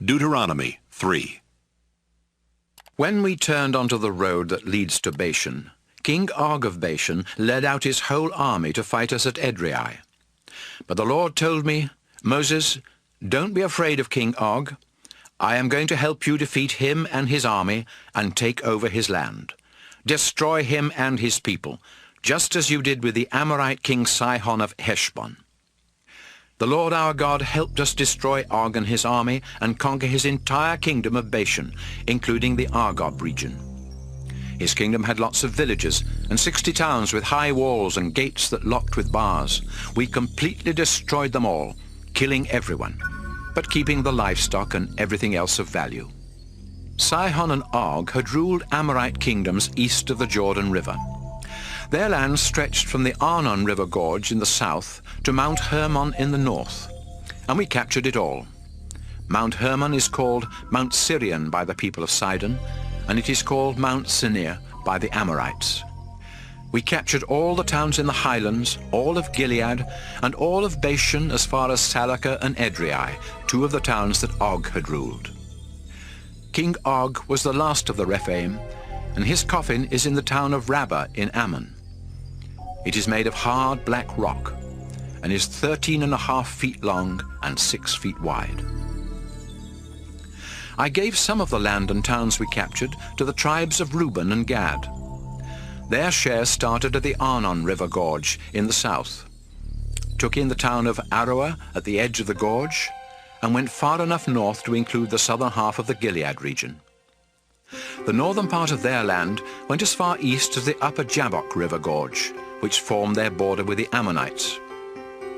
Deuteronomy 3. When we turned onto the road that leads to Bashan, King Og of Bashan led out his whole army to fight us at Edrei. But the Lord told me, "Moses, don't be afraid of King Og. I am going to help you defeat him and his army and take over his land. Destroy him and his people, just as you did with the Amorite king Sihon of Heshbon." The Lord our God helped us destroy Og and his army and conquer his entire kingdom of Bashan, including the Argob region. His kingdom had lots of villages and 60 towns with high walls and gates that locked with bars. We completely destroyed them all, killing everyone, but keeping the livestock and everything else of value. Sihon and Og had ruled Amorite kingdoms east of the Jordan River. Their land stretched from the Arnon River Gorge in the south to Mount Hermon in the north, and we captured it all. Mount Hermon is called Mount Sirion by the people of Sidon, and it is called Mount Sinir by the Amorites. We captured all the towns in the highlands, all of Gilead, and all of Bashan as far as Salakah and Edrei, 2 of the towns that Og had ruled. King Og was the last of the Rephaim, and his coffin is in the town of Rabbah in Ammon. It is made of hard black rock, and is 13.5 feet long and 6 feet wide. I gave some of the land and towns we captured to the tribes of Reuben and Gad. Their share started at the Arnon River Gorge in the south, took in the town of Aroer at the edge of the gorge, and went far enough north to include the southern half of the Gilead region. The northern part of their land went as far east as the upper Jabbok River Gorge, which formed their border with the Ammonites.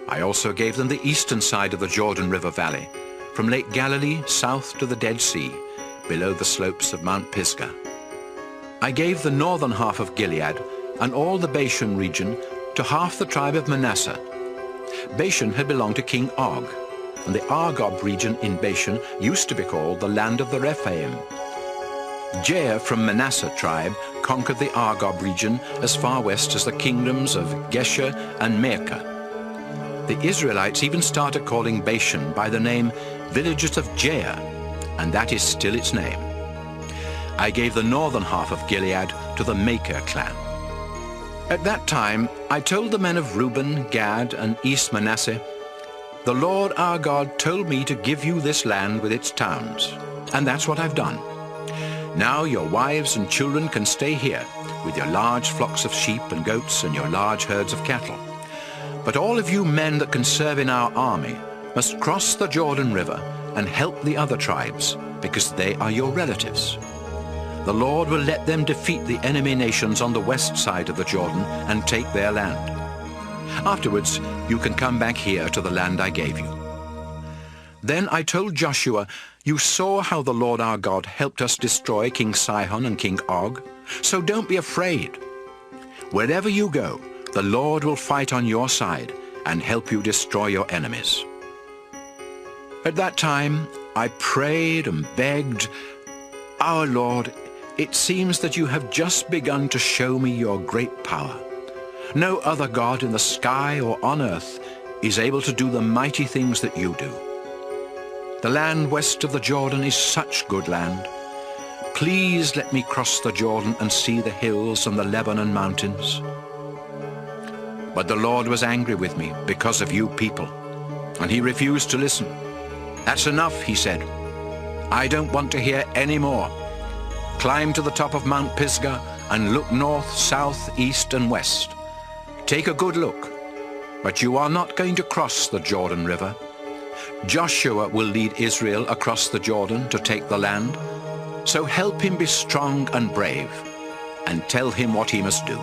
I also gave them the eastern side of the Jordan River Valley, from Lake Galilee south to the Dead Sea, below the slopes of Mount Pisgah. I gave the northern half of Gilead and all the Bashan region to half the tribe of Manasseh. Bashan had belonged to King Og, and the Argob region in Bashan used to be called the land of the Rephaim. Jair from Manasseh tribe conquered the Argob region as far west as the kingdoms of Gesher and Maacah. The Israelites even started calling Bashan by the name Villages of Jair, and that is still its name. I gave the northern half of Gilead to the Maacah clan. At that time I told the men of Reuben, Gad, and East Manasseh, "The Lord our God told me to give you this land with its towns, and that's what I've done. Now your wives and children can stay here with your large flocks of sheep and goats and your large herds of cattle. But all of you men that can serve in our army must cross the Jordan River and help the other tribes, because they are your relatives. The Lord will let them defeat the enemy nations on the west side of the Jordan and take their land. Afterwards, you can come back here to the land I gave you." Then I told Joshua, "You saw how the Lord our God helped us destroy King Sihon and King Og, so don't be afraid. Wherever you go, the Lord will fight on your side and help you destroy your enemies." At that time, I prayed and begged, "Our Lord, it seems that you have just begun to show me your great power. No other God in the sky or on earth is able to do the mighty things that you do. The land west of the Jordan is such good land. Please let me cross the Jordan and see the hills and the Lebanon mountains." But the Lord was angry with me because of you people, and he refused to listen. "That's enough," he said. "I don't want to hear any more. Climb to the top of Mount Pisgah and look north, south, east, and west. Take a good look, but you are not going to cross the Jordan River. Joshua will lead Israel across the Jordan to take the land, so help him be strong and brave, and tell him what he must do."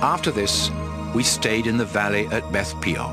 After this, we stayed in the valley at Beth Peor.